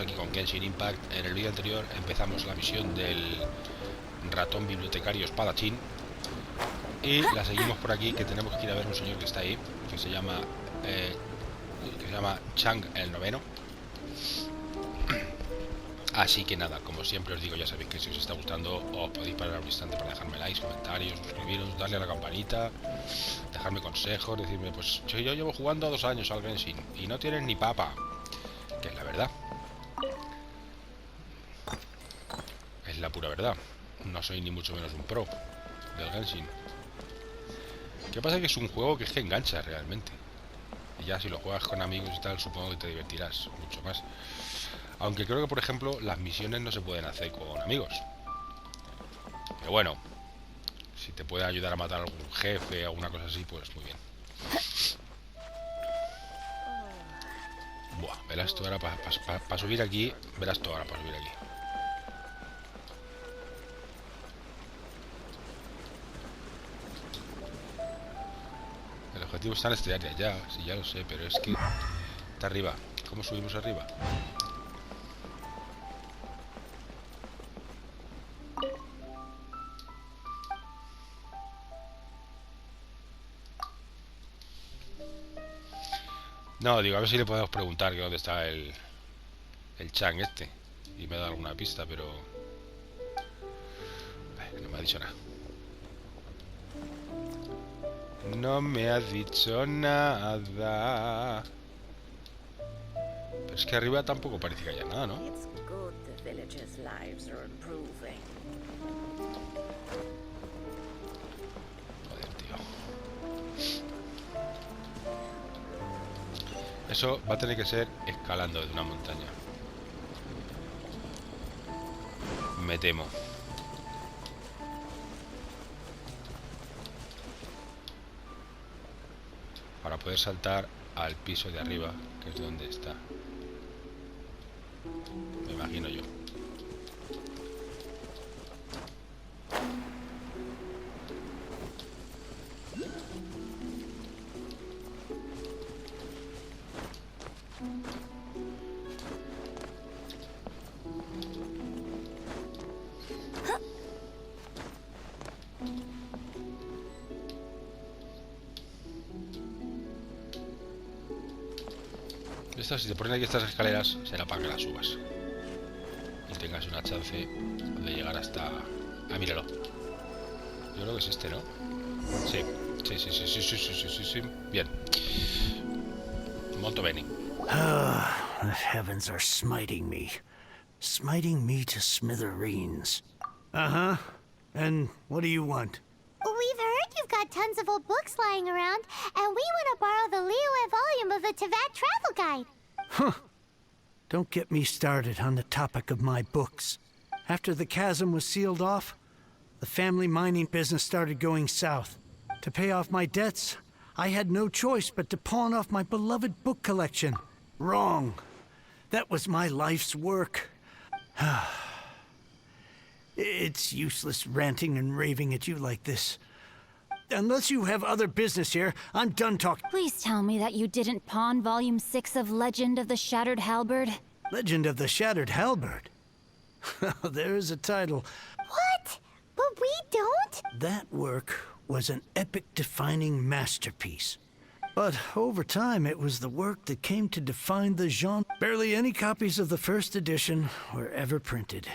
aquí con Genshin Impact. En el vídeo anterior empezamos la misión del ratón bibliotecario espadachín y la seguimos por aquí, que tenemos que ir a ver un señor que está ahí, que se llama Chang el noveno. Así que nada, como siempre os digo, ya sabéis que si os está gustando os podéis parar un instante para dejarme likes, comentarios, suscribiros, darle a la campanita, dejarme consejos, decirme, pues yo llevo jugando 2 años al Genshin y no tienes ni papa, que es la verdad, es la pura verdad. No soy ni mucho menos un pro del Genshin. ¿Qué pasa? Que es un juego que es que engancha realmente, y ya si lo juegas con amigos y tal, supongo que te divertirás mucho más. Aunque creo que, por ejemplo, las misiones no se pueden hacer con amigos. Pero bueno, si te puede ayudar a matar a algún jefe o alguna cosa así, pues muy bien. Buah, verás tú ahora para subir aquí. Verás tú ahora para subir aquí. El objetivo está en este área ya, sí, ya lo sé, pero es que está arriba. ¿Cómo subimos arriba? No, digo, a ver si le podemos preguntar que dónde está el Chang este. Y me da alguna pista, pero no me ha dicho nada. No me ha dicho nada. Pero es que arriba tampoco parece que haya nada, ¿no? Joder, tío. Eso va a tener que ser escalando desde una montaña, me temo. Para poder saltar al piso de arriba, que es donde está. Me imagino yo. Si te ponen aquí estas escaleras, será para que las subas y tengas una chance de llegar hasta... Ah, míralo. Yo creo que es este, ¿no? Sí. Sí. Bien. Molto bene. The heavens are smiting me to smithereens. Uh-huh. And what do you want? We've heard you've got tons of old books lying around, and we want to borrow the Liyue volume of the Teyvat Travel Guide. Huh. Don't get me started on the topic of my books. After the chasm was sealed off, the family mining business started going south. To pay off my debts, I had no choice but to pawn off my beloved book collection. Wrong. That was my life's work. It's useless ranting and raving at you like this. Unless you have other business here, I'm done talking. Please tell me that you didn't pawn Volume 6 of Legend of the Shattered Halberd. Legend of the Shattered Halberd? There's a title. What? But we don't? That work was an epic-defining masterpiece. But over time, it was the work that came to define the genre. Barely any copies of the first edition were ever printed.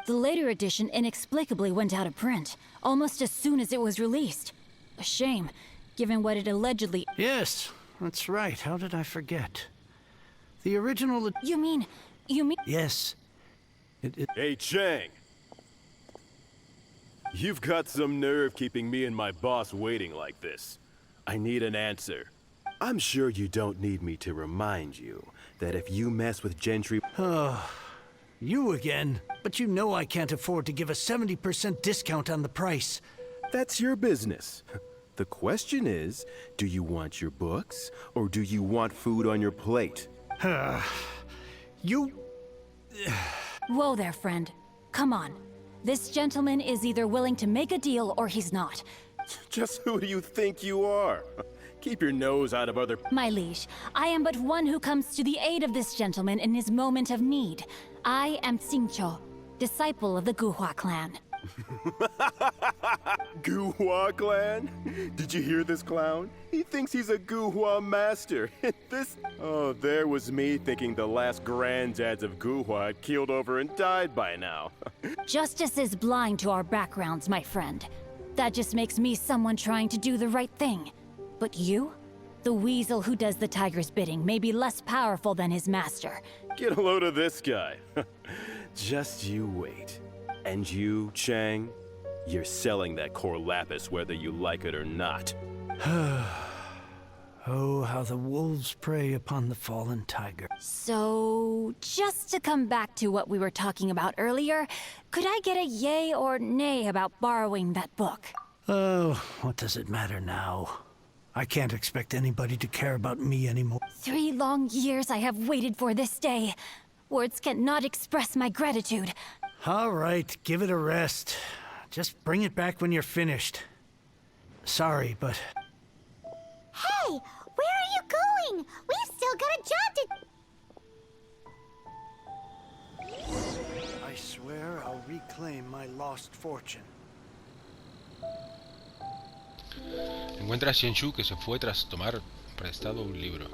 The later edition inexplicably went out of print, almost as soon as it was released. A shame, given what it allegedly... Yes, that's right. How did I forget? The original... You mean... Yes. Hey, Chang! You've got some nerve keeping me and my boss waiting like this. I need an answer. I'm sure you don't need me to remind you that if you mess with Gentry... Oh, you again. But you know I can't afford to give a 70% discount on the price. That's your business. The question is, do you want your books, or do you want food on your plate? You... Whoa there, friend. Come on. This gentleman is either willing to make a deal or he's not. Just who do you think you are? Keep your nose out of other... My liege, I am but one who comes to the aid of this gentleman in his moment of need. I am Xingchiu, disciple of the Guhua clan. Guhua clan? Did you hear this clown? He thinks he's a Guhua master. Oh, there was me thinking the last granddads of Guhua had keeled over and died by now. Justice is blind to our backgrounds, my friend. That just makes me someone trying to do the right thing. But you? The weasel who does the tiger's bidding may be less powerful than his master. Get a load of this guy. Just you wait. And you, Chang, you're selling that core lapis whether you like it or not. Oh, how the wolves prey upon the fallen tiger. So, just to come back to what we were talking about earlier, could I get a yay or nay about borrowing that book? Oh, what does it matter now? I can't expect anybody to care about me anymore. 3 long years I have waited for this day. Words cannot express my gratitude. All right, give it a rest. Just bring it back when you're finished. Sorry, but... Hey, where are you going? We've still got a job to... I swear I'll reclaim my lost fortune. Encuentra a Xingchiu que se fue tras tomar prestado un libro.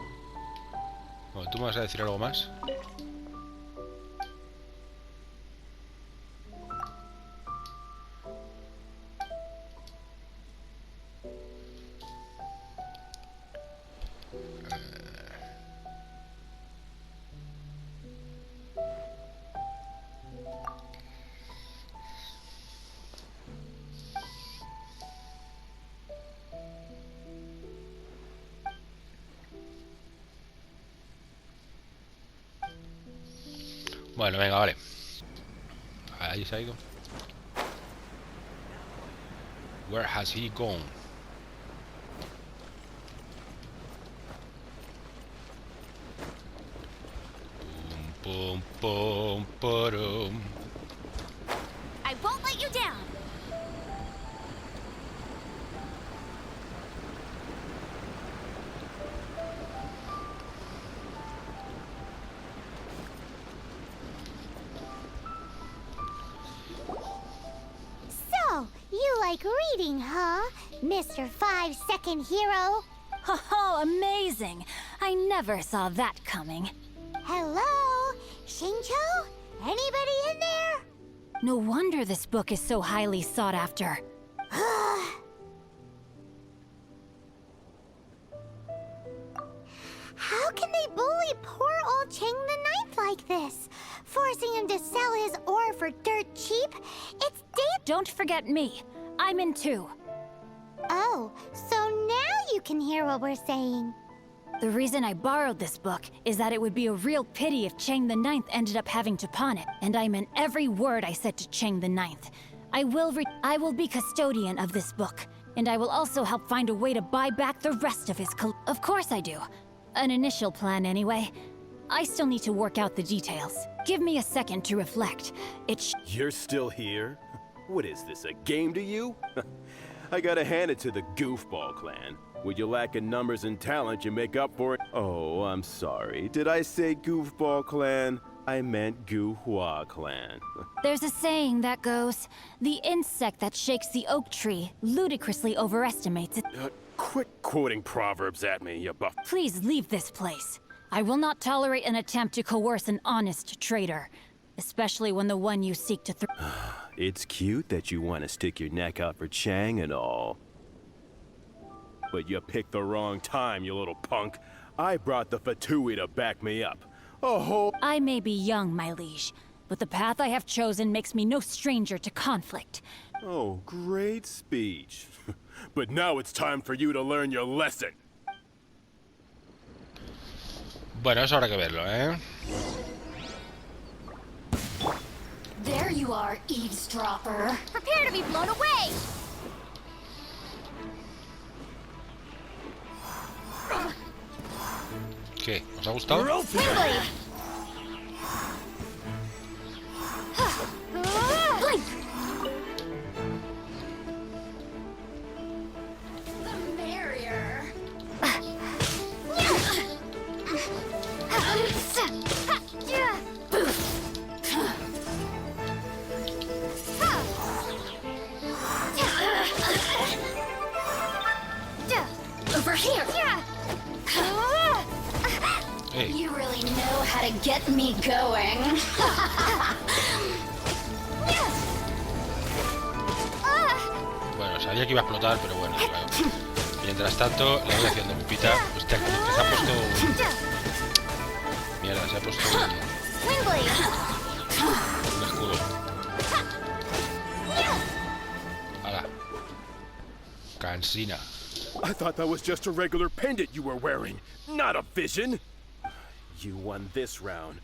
Bueno, ¿tú me vas a decir algo más? Bueno, venga, vale. Ahí se ha ido. Where has he gone? Pum, pum, pum, pum. I won't let you down. So, you like reading, huh? Mr. 5-second hero? Oh, amazing! I never saw that coming. Hello? Xingchiu? Anybody in there? No wonder this book is so highly sought after. How can they bully poor old Chang the Ninth like this? Forcing him to sell his ore for dirt cheap? It's Don't forget me. I'm in too. Oh, so now you can hear what we're saying. The reason I borrowed this book is that it would be a real pity if Chang the Ninth ended up having to pawn it, and I meant every word I said to Chang the Ninth. I will be custodian of this book, and I will also help find a way to buy back the rest of his Of course I do. An initial plan anyway. I still need to work out the details. Give me a second to reflect. You're still here? What is this, a game to you? I gotta hand it to the Goofball clan. With you lacking numbers and talent, you make up for it. Oh, I'm sorry. Did I say Goofball clan? I meant Guhua clan. There's a saying that goes, the insect that shakes the oak tree ludicrously overestimates it. Quit quoting proverbs at me, you buff. Please leave this place. I will not tolerate an attempt to coerce an honest trader, especially when the one you seek to It's cute that you want to stick your neck out for Chang and all. But you picked the wrong time, you little punk. I brought the Fatui to back me up. I may be young, my liege, but the path I have chosen makes me no stranger to conflict. Oh, great speech. But now it's time for you to learn your lesson. Bueno, eso habrá que verlo, ¿eh? There you are, eavesdropper. Prepare to be blown away! ¿Qué? ¿Os ha gustado? Blink! The merrier. over here. Hey. You really know how to get me going. Bueno, sabía que iba a explotar, pero bueno, claro. Mientras tanto, le voy haciendo pupita. Hostia, que se ha puesto... Mierda, se ha puesto un escudo. Hala. Cansina. I thought that was just a regular pendant you were wearing, not a vision. You won this round,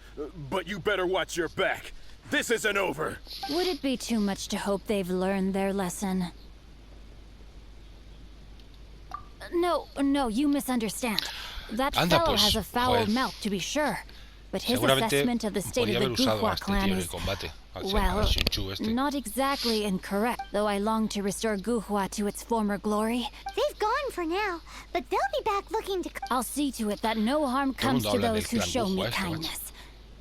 but you better watch your back. This isn't over. Would it be too much to hope they've learned their lesson? No, you misunderstand. That Anda, fellow pues, has a foul joder. mouth, to be sure. But his Seguramente assessment of the state podría of the haber usado a Guhua este clan tío en el is, combate. Al well, Xingchiu este. not exactly incorrect, though I long to restore Guhua to its former glory. They've gone for now, but they'll be back looking to... I'll see to it that no harm Todo el comes mundo to habla those del who clan show me Guhua este, macho. kindness.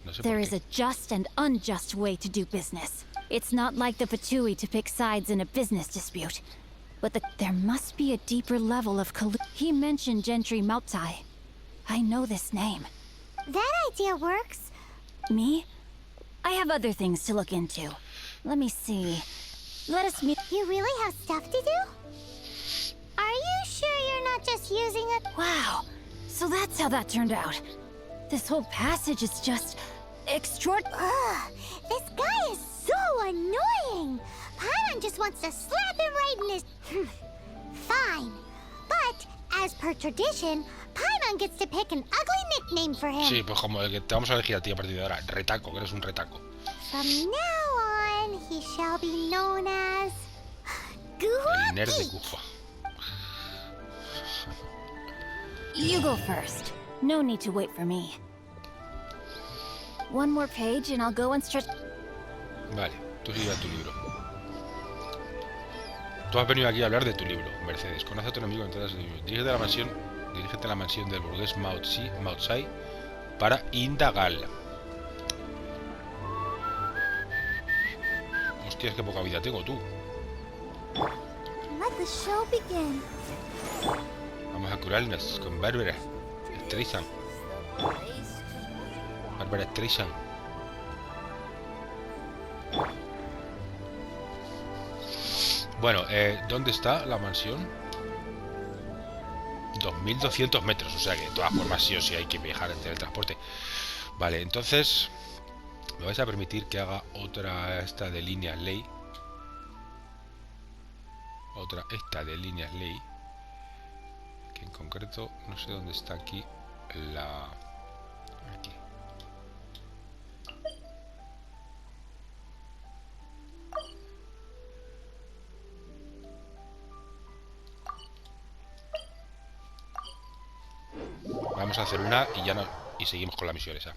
No sé There por is qué. a just and unjust way to do business. It's not like the Patui to pick sides in a business dispute. But there must be a deeper level of He mentioned Gentry Mautai. I know this name. That idea works. Me? I have other things to look into. Let me see. Let us meet. You really have stuff to do? Are you sure you're not just using it? Wow. So that's how that turned out. This whole passage is just extraordinary. Ugh, this guy is so annoying. Paimon just wants to slap him right in his... Fine. But, as per tradition, Paimon gets to pick an ugly nickname for him. Sí, pues como el que te vamos a elegir a ti a partir de ahora. Retaco, que eres un retaco. From now on, he shall be known as... El nerd de Guhua. Guhua. You go first. No need to wait for me. One more page and I'll go and stretch. Vale, tú sigue a tu libro. Tú has venido aquí a hablar de tu libro, Mercedes. Conoce a tu enemigo, entonces dirígete a la mansión del burgués Mautsai para indagar. Hostias, qué poca vida tengo, tú. Let the show begin. Vamos a curarnos con Bárbara Streisand. Bárbara Streisand. Bueno, ¿dónde está la mansión? 2200 metros, o sea que de todas formas sí o sí hay que viajar en teletransporte. Vale, entonces me vais a permitir que haga otra esta de líneas ley. Otra esta de líneas ley. Que en concreto no sé dónde está aquí la... Aquí. Vamos a hacer una y ya no... Y seguimos con la misión esa.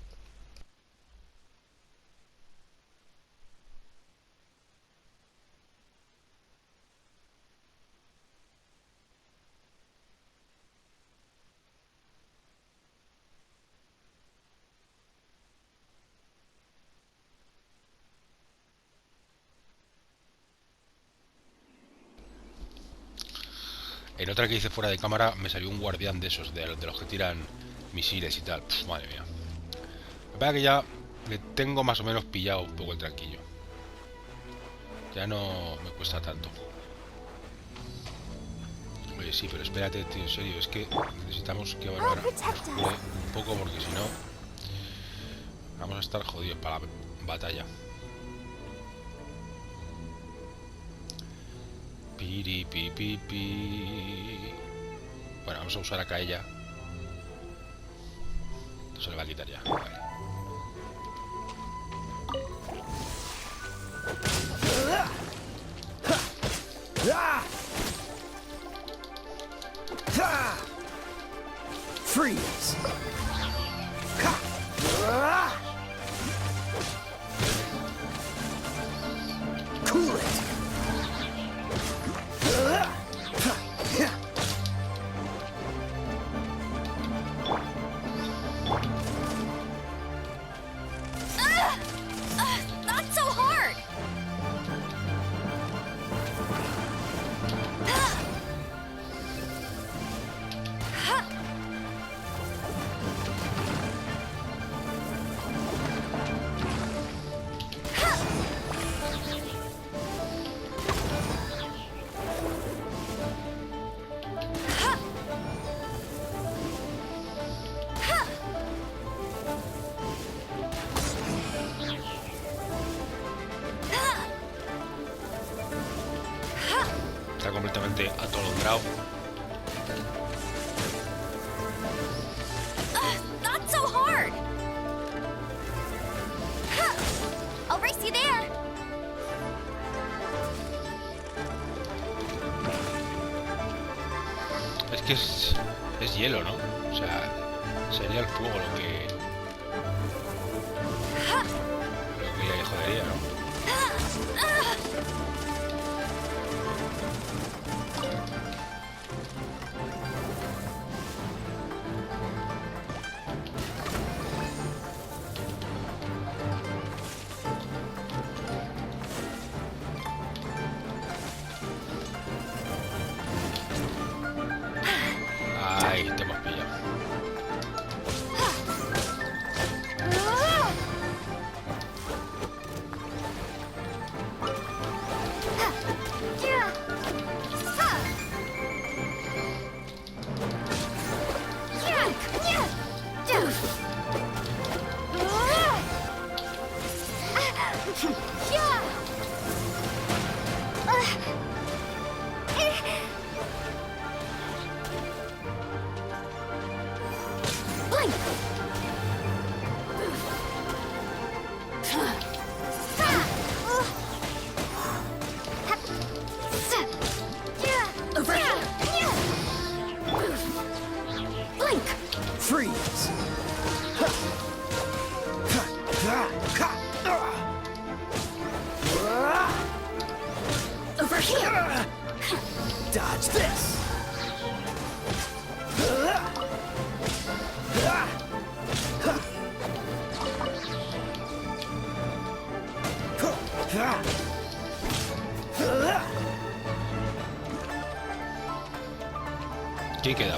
En otra que hice fuera de cámara me salió un guardián de esos, de los que tiran misiles y tal. Pff, madre mía. La verdad que ya le tengo más o menos pillado un poco el tranquillo. Ya no me cuesta tanto. Oye, sí, pero espérate, tío, en serio, es que necesitamos que Bárbara cure un poco porque si no vamos a estar jodidos para la batalla. Piri, pi, pi, pi. Bueno, vamos a usar acá ella. Esto se le va a quitar ya. Vale. Freeze! Cool it! Not so hard. Está completamente atolondrado. Not so hard. I'll race you there. Es que es hielo, ¿no? O sea, sería el fuego lo que le jodería, ¿no? Ay, te hemos pillado. Over here. Blink. Freeze! Over here. Dodge this! ¿Qué queda?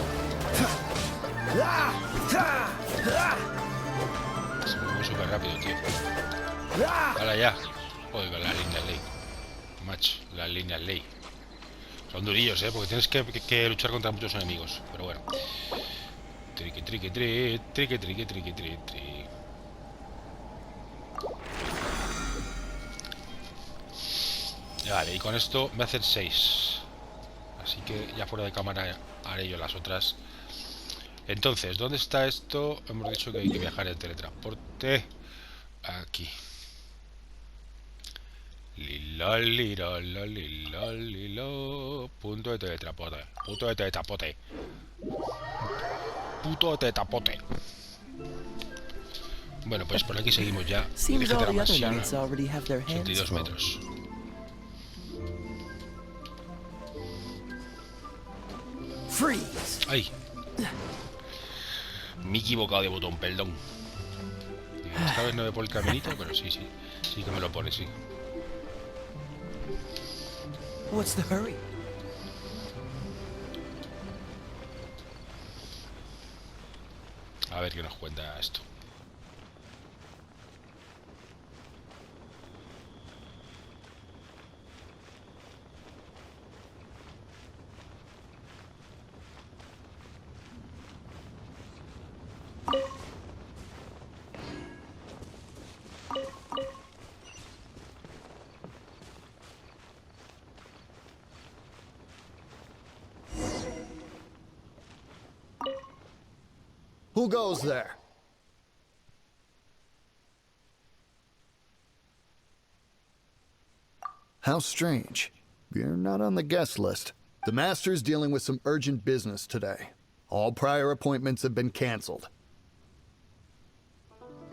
Se mueve súper rápido, tío. ¡Hala ya! Joder, con las líneas ley. Macho, las líneas ley. Son durillos, porque tienes que luchar contra muchos enemigos. Pero bueno. Triqui, triqui, tri, triqui, triqui, triqui, tri, tri. Vale, y con esto me hacen 6. Así que ya fuera de cámara haré yo las otras. Entonces, ¿dónde está esto? Hemos dicho que hay que viajar en teletransporte. Aquí. Lilo, lilo, lilo, lilo, lilo. Punto de teletransporte. Punto de teletransporte. Puto de teletransporte. Bueno, pues por aquí seguimos ya. Seems Eje all de la the other mansión. knights already have their hands 82 full. metros. Freeze! ¡Ay! Me he equivocado de botón, perdón. Esta vez no me pone el caminito, pero sí, sí. Sí que me lo pone, sí. What's the hurry? A ver qué nos cuenta esto. Who goes there? How strange. You're not on the guest list. The Master's dealing with some urgent business today. All prior appointments have been canceled.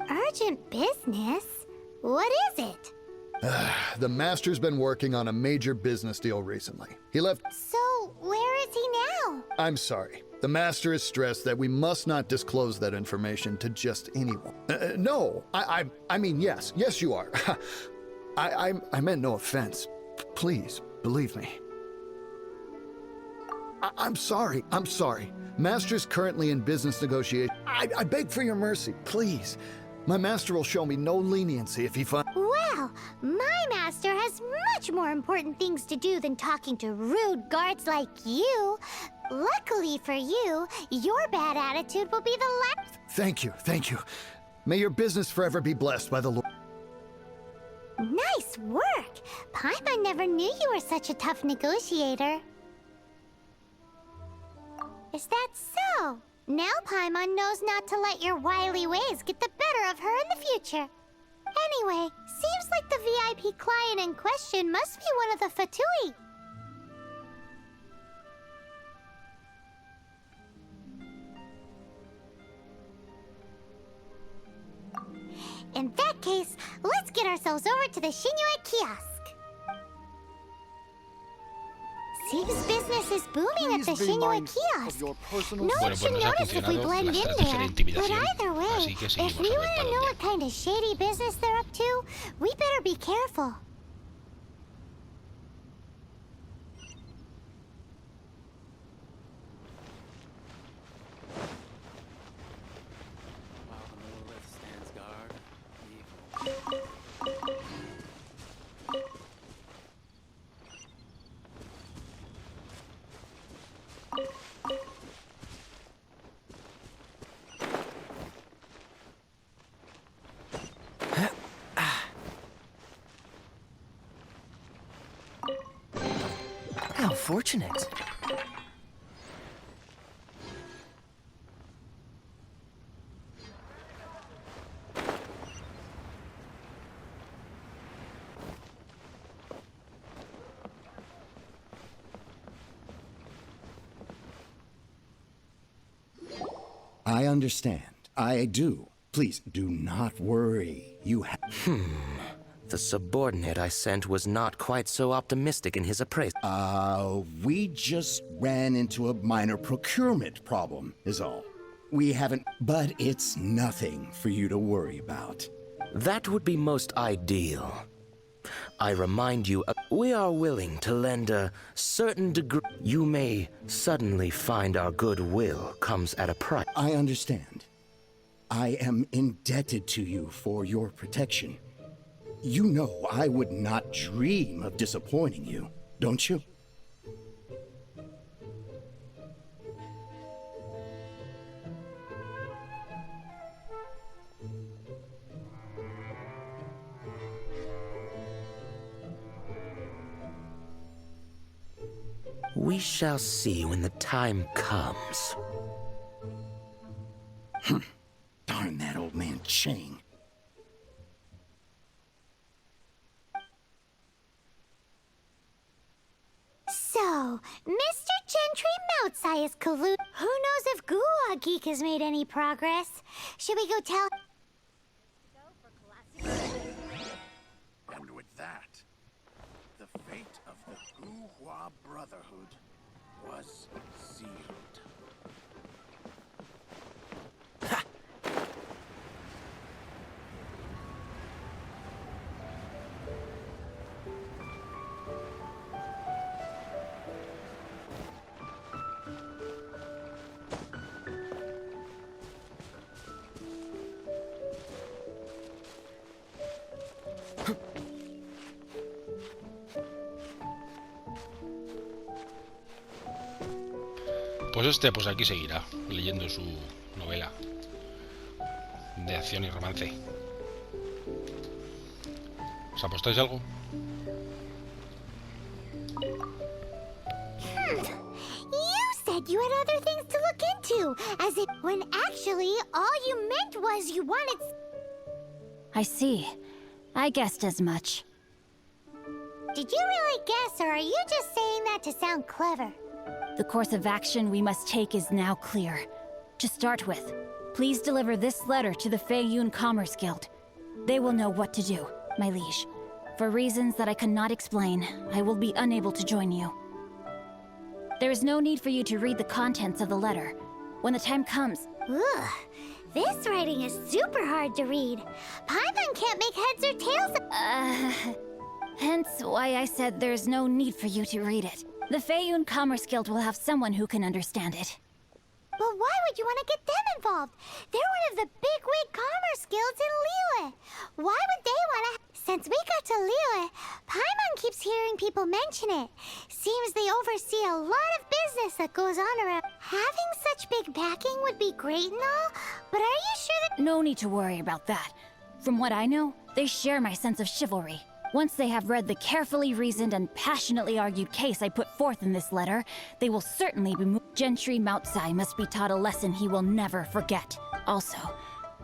Urgent business? What is it? The Master's been working on a major business deal recently. He left... So, where is he now? I'm sorry. The Master is stressed that we must not disclose that information to just anyone. No, I mean, yes. Yes, you are. I meant no offense. Please, believe me. I'm sorry. Master's currently in business negotiation. I beg for your mercy, please. My master will show me no leniency if he finds... Well, my master has much more important things to do than talking to rude guards like you. Luckily for you, your bad attitude will be the last... Thank you. May your business forever be blessed by the Lord. Nice work. Paimon never knew you were such a tough negotiator. Is that so? Now Paimon knows not to let your wily ways get the better of her in the future. Anyway, seems like the VIP client in question must be one of the Fatui. In that case, let's get ourselves over to the Xingchiu kiosk. Seems business is booming at the Xingchiu kiosk. No one should notice if we blend in there. But either way, if we want to know what kind of shady business they're up to, we better be careful. How fortunate. I understand. I do. Please, do not worry. You have... The subordinate I sent was not quite so optimistic in his appraisal. We just ran into a minor procurement problem, is all. We haven't... But it's nothing for you to worry about. That would be most ideal. I remind you, we are willing to lend a certain degree. You may suddenly find our goodwill comes at a price. I understand. I am indebted to you for your protection. You know I would not dream of disappointing you, don't you? We shall see when the time comes. Darn that old man Chang. So, Mr. Gentry Moutsai is collude. Who knows if Guwa Geek has made any progress? Should we go tell? And with that, the fate of the Guhua Brotherhood was sealed. Pues aquí seguirá leyendo su novela de acción y romance. ¿Os apostáis algo? You said you had other things to look into, as if when actually all you meant was you wanted. I see. I guessed as much. Did you really guess, or are you just saying that to sound clever? The course of action we must take is now clear. To start with, please deliver this letter to the Feiyun Commerce Guild. They will know what to do, my liege. For reasons that I cannot explain, I will be unable to join you. There is no need for you to read the contents of the letter. When the time comes... Ugh, this writing is super hard to read. Paimon can't make heads or tails. Hence why I said there's no need for you to read it. The Feiyun Commerce Guild will have someone who can understand it. But why would you want to get them involved? They're one of the bigwig commerce guilds in Liyue. Why would they want to... Since we got to Liyue, Paimon keeps hearing people mention it. Seems they oversee a lot of business that goes on around. Having such big backing would be great and all, but are you sure that... No need to worry about that. From what I know, they share my sense of chivalry. Once they have read the carefully reasoned and passionately argued case I put forth in this letter, they will certainly be moved. Gentry Moutsai must be taught a lesson he will never forget. Also,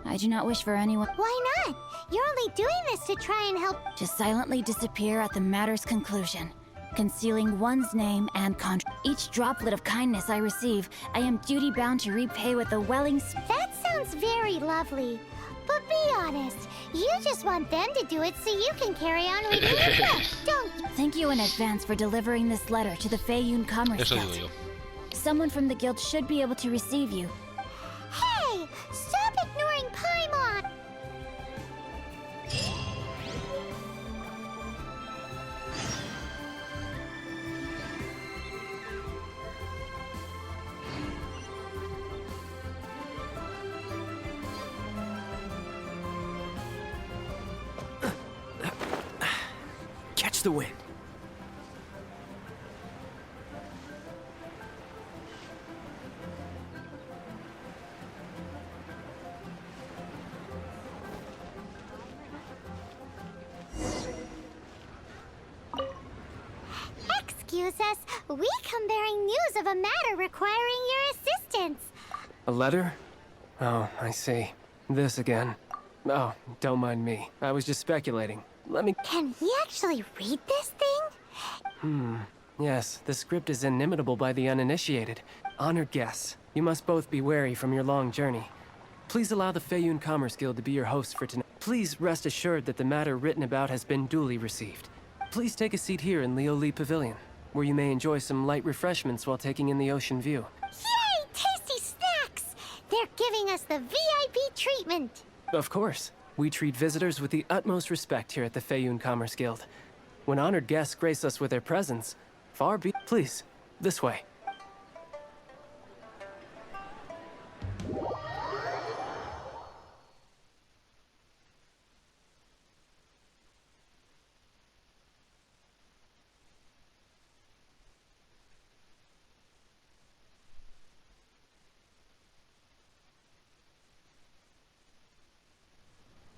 I do not wish for anyone— Why not? You're only doing this to try and help— to silently disappear at the matter's conclusion, concealing one's name and each droplet of kindness I receive, I am duty-bound to repay with a welling— That sounds very lovely. But be honest, you just want them to do it so you can carry on with your book, don't you? Thank you in advance for delivering this letter to the Feiyun Commerce Eso Guild. digo yo. Someone from the guild should be able to receive you. Hey, stop ignoring Paimon! Catch the wind. Excuse us, we come bearing news of a matter requiring your assistance. A letter? Oh, I see. This again. Oh, don't mind me. I was just speculating. Let me— Can he actually read this thing? Yes, the script is inimitable by the uninitiated. Honored guests, you must both be wary from your long journey. Please allow the Feiyun Commerce Guild to be your host for tonight. Please rest assured that the matter written about has been duly received. Please take a seat here in Leo Li Pavilion, where you may enjoy some light refreshments while taking in the ocean view. Yay, tasty snacks! They're giving us the VIP treatment. Of course. We treat visitors with the utmost respect here at the Feiyun Commerce Guild. When honored guests grace us with their presence, far be— Please, this way.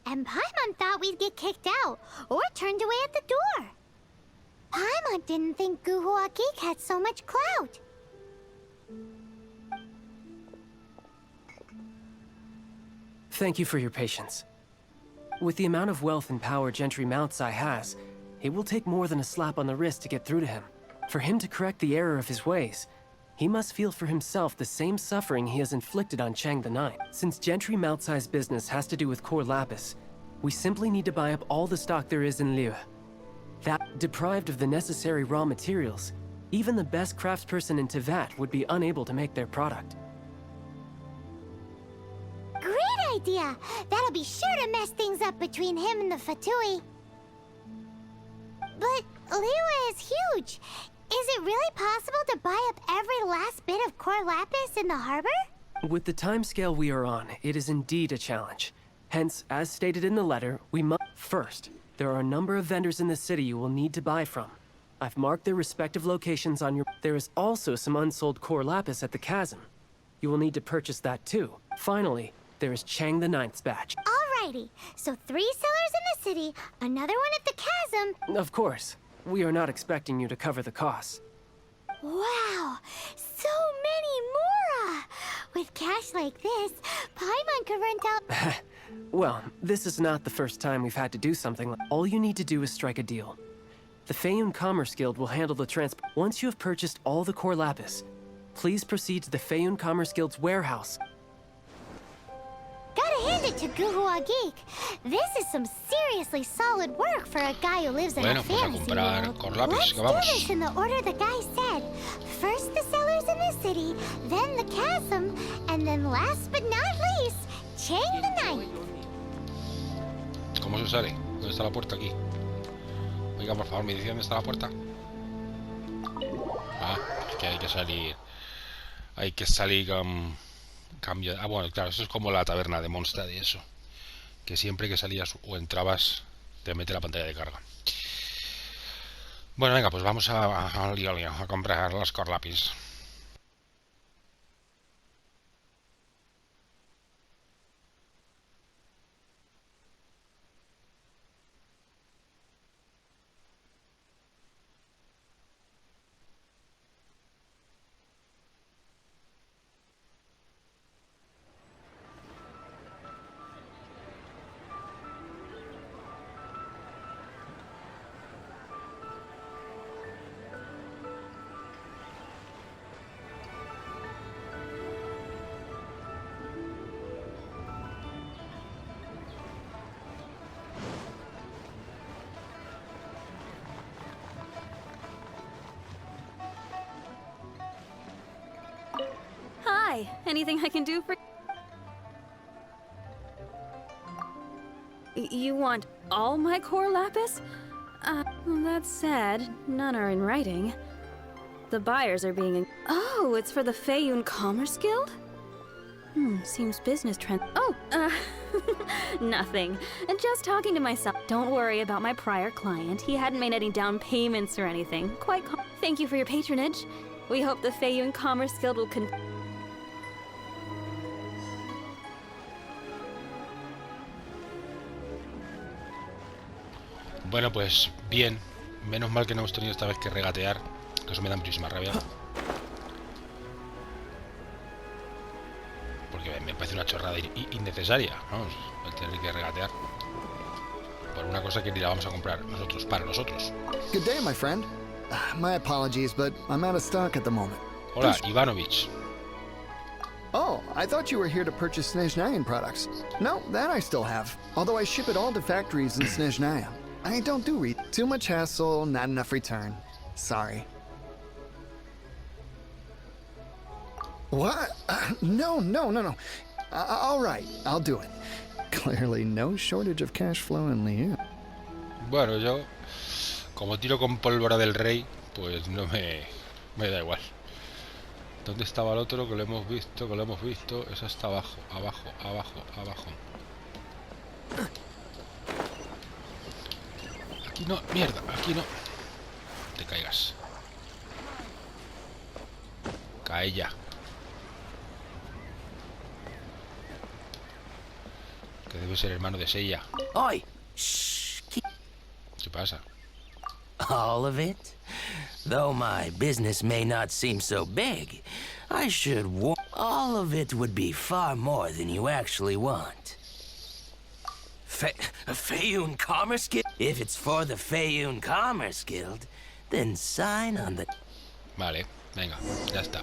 And Paimon thought we'd get kicked out, or turned away at the door. Paimon didn't think Guhua Geek had so much clout. Thank you for your patience. With the amount of wealth and power Gentry Moutsai has, it will take more than a slap on the wrist to get through to him. For him to correct the error of his ways, he must feel for himself the same suffering he has inflicted on Chang the Ninth. Since Gentry Moutsai's business has to do with core lapis, we simply need to buy up all the stock there is in Liu. That, deprived of the necessary raw materials, even the best craftsperson in Tevat would be unable to make their product. Great idea! That'll be sure to mess things up between him and the Fatui. But Liu is huge. Is it really possible to buy up every last bit of core lapis in the harbor? With the timescale we are on, it is indeed a challenge. Hence, as stated in the letter, we must— First, there are a number of vendors in the city you will need to buy from. I've marked their respective locations on your— There is also some unsold core lapis at the chasm. You will need to purchase that too. Finally, there is Chang the Ninth's batch. Alrighty, so 3 sellers in the city, another one at the chasm. Of course, we are not expecting you to cover the costs. Wow, so many more! With cash like this, Paimon could rent out— Well, this is not the first time we've had to do something like— All you need to do is strike a deal. The Feiyun Commerce Guild will handle the transport. Once you have purchased all the core lapis, please proceed to the Feiyun Commerce Guild's warehouse. Gotta hand it to Guhua Geek. This is some seriously solid work for a guy who lives in a Bueno, pues a fantasy comprar world. core lapis, Let's que do vamos. this in the order the guy said. First the sellers in the city, then the chasm, and then last but not least, Chang the Ninth. ¿Cómo se sale? ¿Dónde está la puerta aquí? Oiga, por favor, ¿me dice dónde está la puerta? Ah, es que hay que salir. Hay que salir con... Cambio. Ah, bueno, claro, eso es como la taberna de Mostrar y eso. Que siempre que salías o entrabas, te mete la pantalla de carga. Bueno, venga, pues vamos a lío, a comprar las core lapis. Hi, anything I can do for... You want all my core lapis? That's sad. None are in writing. The buyers are being... Oh, it's for the Feiyun Commerce Guild? Seems business trend... Oh, nothing. Just talking to myself. Don't worry about my prior client. He hadn't made any down payments or anything. Quite Thank you for your patronage. We hope the Feiyun Commerce Guild will Bueno, pues bien. Menos mal que no hemos tenido esta vez que regatear, que eso me da muchísima rabia. Porque me parece una chorrada innecesaria, vamos, el tener que regatear por una cosa que ni la vamos a comprar nosotros, para nosotros. Good day, my friend. My apologies, but I'm out of stock at the moment. Hola, Ivanovich. Oh, I thought you were here to purchase Snezhnayan products. No, that I still have. Although I ship it all to factories in Snezhnaya. I don't do too much hassle, not enough return. Sorry. What? No. All right, I'll do it. Clearly no shortage of cash flow in Leer. Bueno, yo, como tiro con pólvora del rey, pues no me da igual. ¿Dónde estaba el otro? Que lo hemos visto. Eso está abajo. Aquí no, mierda, aquí no. Te caigas. Cae ya. Que debe ser hermano de Seiya. Oi! Shh! ¿Qué pasa? All of it? Though my business may not seem so big, I should warn... All of it would be far more than you actually want. Feiyun Commerce Guild? If it's for the Feiyun Commerce Guild, then sign on the... Vale, venga, ya está.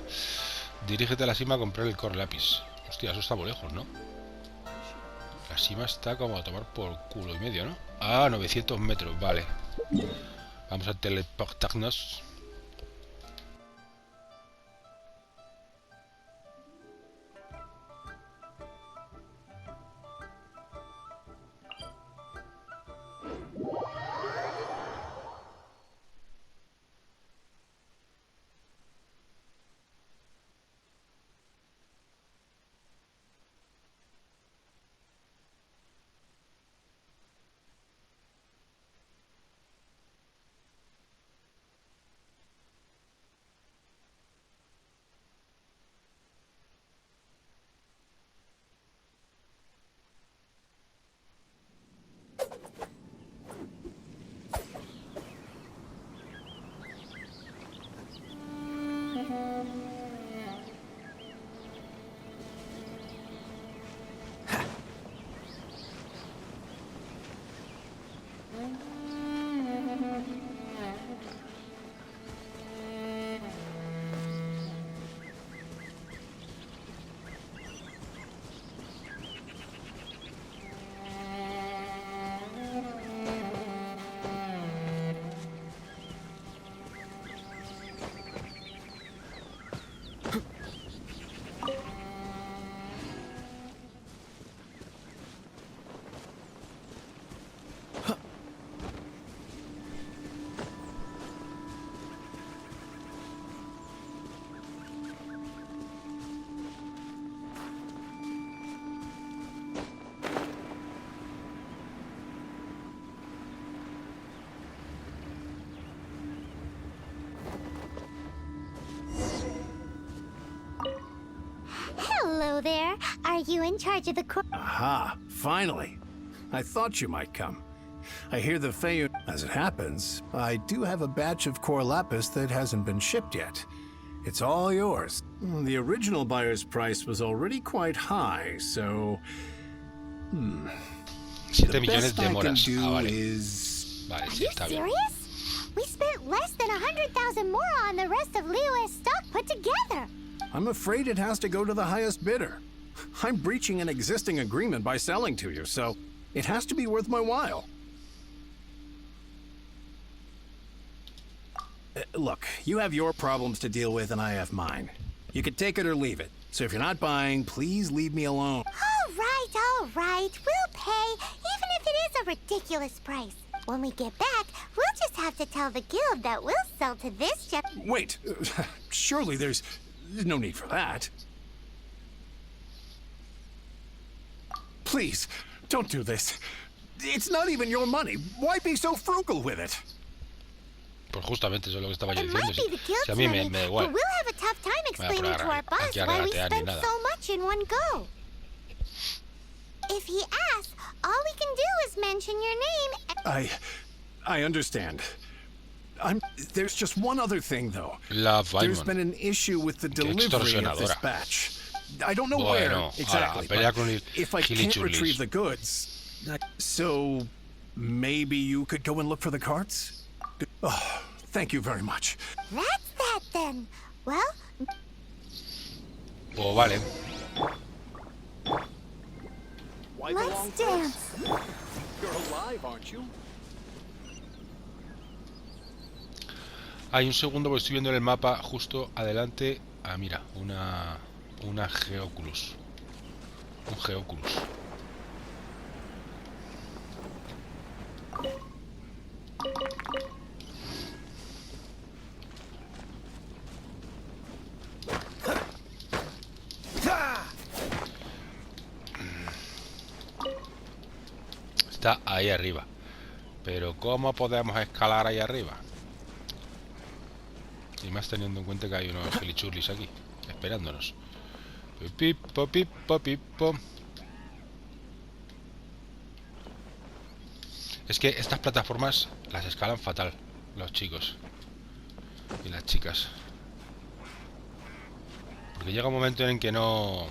Dirígete a la cima a comprar el core lápiz. Hostia, eso está muy lejos, ¿no? La cima está como a tomar por culo y medio, ¿no? Ah, 900 metros, vale. Vamos a teleportarnos. Hello there. Are you in charge of the Aha, finally. I thought you might come. I hear the Feiyun... As it happens, I do have a batch of core lapis that hasn't been shipped yet. It's all yours. The original buyer's price was already quite high, so... 7 The millones best de I can moras. do Ah, vale. is... Vale, Are sí, you está bien. serious? We spent less than 100,000 more on the rest of Liyue's stock put together. I'm afraid it has to go to the highest bidder. I'm breaching an existing agreement by selling to you, so it has to be worth my while. Look, you have your problems to deal with and I have mine. You could take it or leave it. So if you're not buying, please leave me alone. All right. We'll pay, even if it is a ridiculous price. When we get back, we'll just have to tell the guild that we'll sell to this Wait, surely there's no need for that. Please, don't do this. It's not even your money. Why be so frugal with it? Pues justamente eso es lo que estaba yo It diciendo. might be the guild's Si a mí money, me da but igual. we'll have a tough time explaining to our boss aquí a why we regatear ni spent nada. so much in one go. If he asks, all we can do is mention your name. I understand. There's just one other thing, though. There's been an issue with the delivery of this batch. I don't know where exactly, but if I can't retrieve the goods, so maybe you could go and look for the carts? Oh, thank you very much. That's that then. Well, Pues vale. let's dance. You're alive, aren't you? Hay un segundo porque estoy viendo en el mapa justo adelante. Ah, mira, una Geoculus. Un Geoculus. Está ahí arriba. Pero ¿cómo podemos escalar ahí arriba? Y más teniendo en cuenta que hay unos gilichurlis aquí, esperándonos. Pipo, pipo, pipo. Es que estas plataformas las escalan fatal los chicos y las chicas. Porque llega un momento en que no...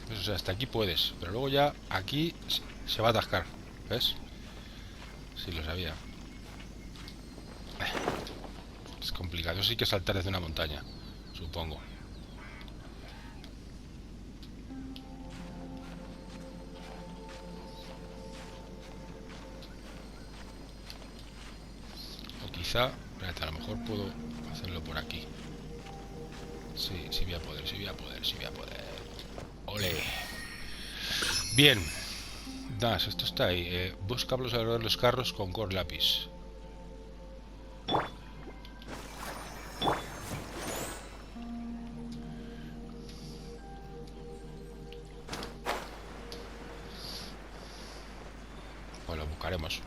Pues, o sea, hasta aquí puedes, pero luego ya aquí se va a atascar. ¿Ves? Sí, lo sabía. Es complicado, eso sí que saltar desde una montaña, supongo. O quizá, espérate, a lo mejor puedo hacerlo por aquí. Sí, sí voy a poder, sí voy a poder, sí voy a poder. Ole. Bien. Das, esto está ahí. Busca los alrededor de los carros con core lápiz. Pues lo buscaremos.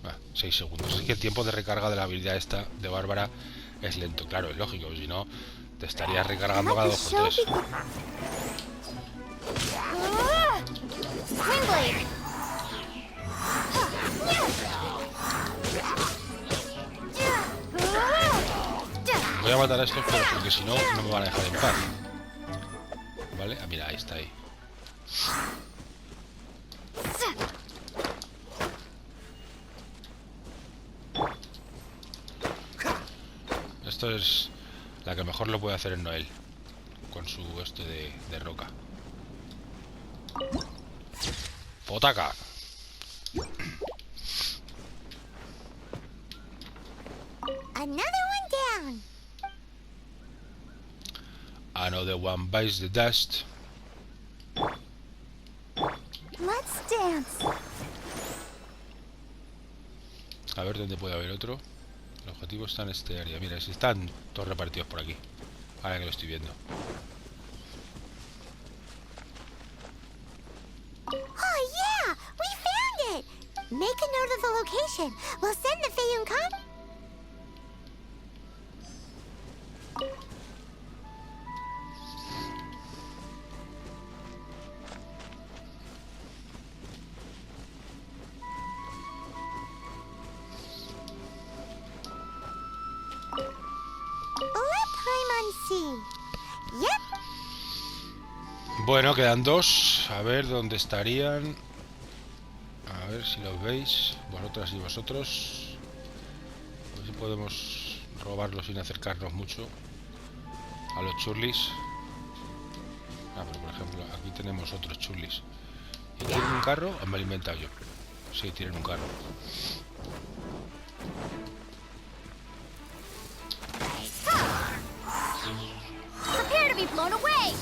Ah, 6 segundos. Es que el tiempo de recarga de la habilidad esta de Bárbara es lento. Claro, es lógico, si no te estarías recargando cada 2 por 3. Voy a matar a estos, pero porque si no, no me van a dejar en paz. ¿Vale? Ah, mira, ahí está ahí. Esto es la que mejor lo puede hacer en Noel. Con su este de roca. ¡Potaca! Another one down. Another one bites the dust. Let's dance. A ver dónde puede haber otro. El objetivo está en este área. Mira, si están todos repartidos por aquí. Ahora que lo estoy viendo. Oh yeah, we found it. Make a note of the location. We'll send the Feyun Khan. Bueno, quedan 2. A ver dónde estarían. A ver si los veis. Vosotras y vosotros. A ver si podemos robarlo sin acercarnos mucho a los churlis. Ah, pero por ejemplo, aquí tenemos otros churlis. ¿Y tienen un carro o me lo he inventado yo? Sí, tienen un carro. Prepare to be blown away!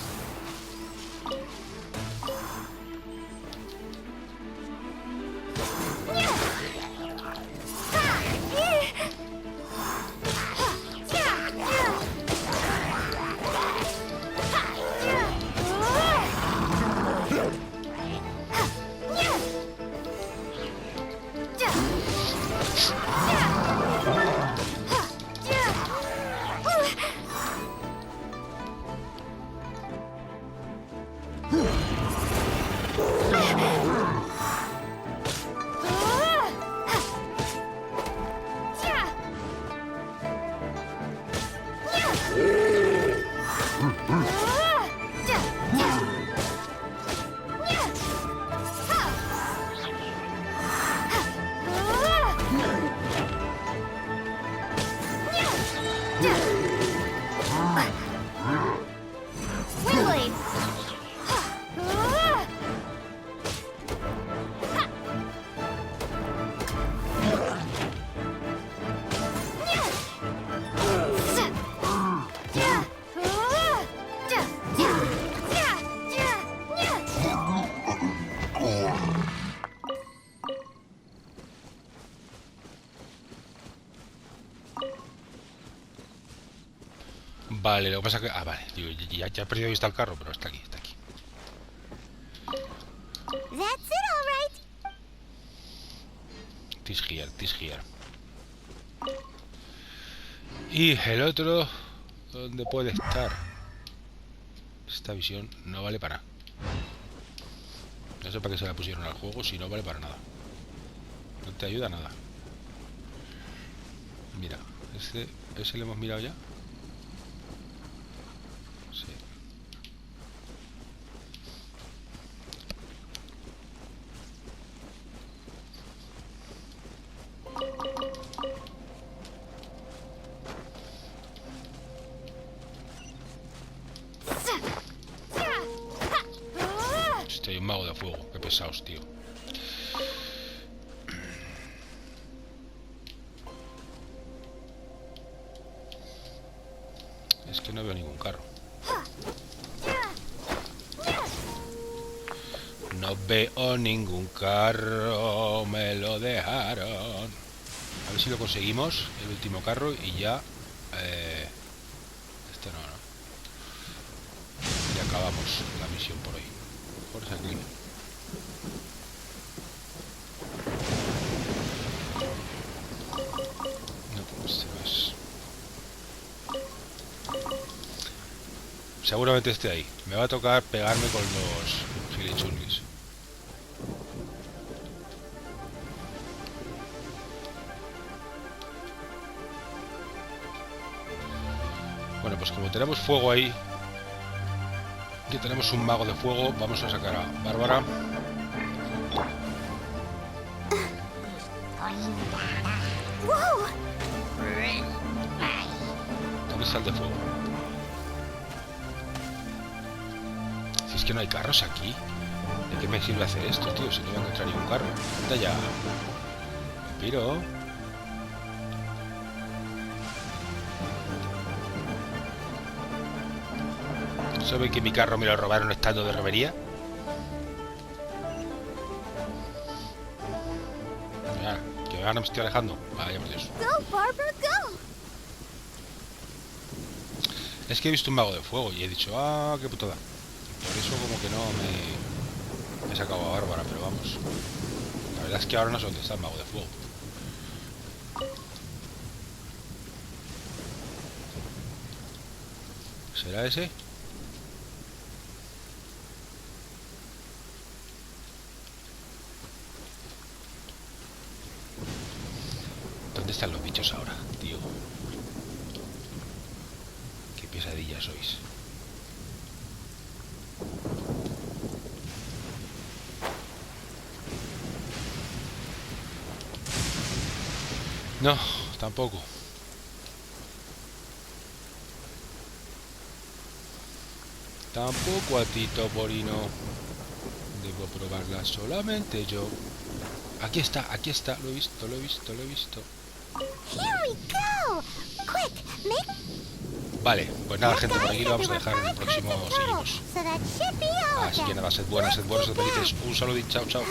Vale, lo que pasa que... Ah, vale, digo, ya he perdido vista el carro, pero está aquí, está aquí. That's it, all right. Tis here. Y el otro... ¿Dónde puede estar? Esta visión no vale para nada. No sé para qué se la pusieron al juego si no vale para nada. No te ayuda a nada. Mira, ese lo hemos mirado ya. Sí. Estoy un mago de fuego, qué pesados, tío. Es que no veo ningún carro. No veo ningún carro, me lo dejaron. A ver si lo conseguimos, el último carro, y ya... este no. Y acabamos la misión por hoy. Por esa clima. No, este no es. Seguramente esté ahí. Me va a tocar pegarme con los gilichurris. Bueno, pues como tenemos fuego ahí, que tenemos un mago de fuego, vamos a sacar a Bárbara. ¿Dónde está el de fuego? Si es que no hay carros aquí, ¿de qué me sirve hacer esto, tío? Si no voy a encontrar ningún carro. Anda ya. Me piro. ¿Saben que mi carro me lo robaron estando de romería? Mira, que ahora me estoy alejando. Vaya por Dios. Go, Barbara, go! Es que he visto un mago de fuego y he dicho, ah, qué putada. Por eso como que no me he sacado a Bárbara, pero vamos. La verdad es que ahora no sé dónde está el mago de fuego. ¿Será ese? ¿Dónde están los bichos ahora, tío? Qué pesadilla sois. No, tampoco. Tampoco a Tito Porino. Debo probarla solamente yo. Aquí está, lo he visto, lo he visto, lo he visto. Here we go. Quick, make... Vale, pues nada, gente, por aquí lo vamos a dejar. En el próximo seguimos. So that should be all of Así que them. nada, sed buenas, sed buenos, sed felices. Un saludito, chao, chao.